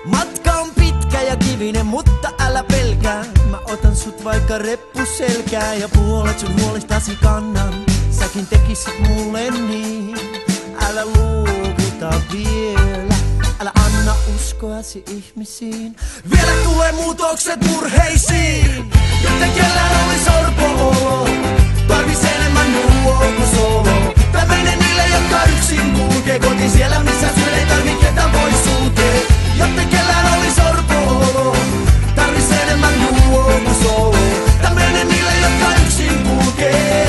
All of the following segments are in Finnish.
Matka on pitkä ja kivinen, mutta älä pelkää. Mä otan sut vaikka reppuselkää ja puolet sun huolistasi kannan. Säkin tekisit mulle niin. Älä luovuta vielä, älä anna uskoasi ihmisiin. Vielä tulee muutokset murheisiin, joten kellään oli sorpo-olo. Tarvis enemmän nuo kuin solo. Tää menee niille, jotka yksin kulkee kotiin siellä, missä syö ei tarvi ketään voi sulkee. Joten kellään oli sorpo-olo. Tarvis enemmän nuo kuin solo. Tää menee niille, jotka yksin kulkee.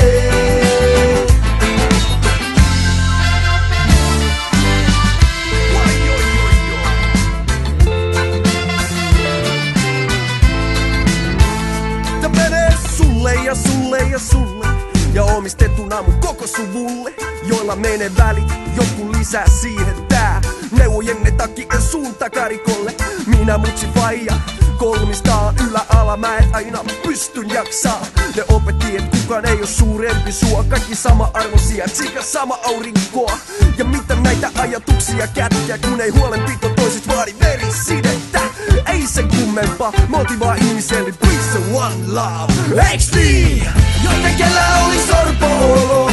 Ja sulle ja sulle ja omistettuna mun koko suvulle, joilla menee välit, joku lisää siihen tää. Neuvojenne takia suun takarikolle, minä mutsi faija. Kolmistaan ylä-ala, mä en aina pystyn jaksaa. Ne opetti, et kukaan ei oo suurempi sua. Kaikki sama arvoisia, tsika sama aurinkoa. Ja mitä näitä ajatuksia kätkeä, kun ei huolenpito toiset vaadi verisidettä. Ei sen kummempaa, motivaa ihmiselle, peace and one love. Eiks niin? Joten kellään oli sorpo-olo.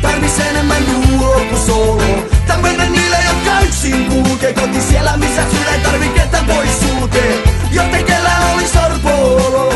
Tarvis enemmän nuo kuin solo. Tää menee niille, jotka yksin kulkee kotiin siellä, missä sydän tarvi ketään pois sulkee. Joten kellään oli sorpo-olo.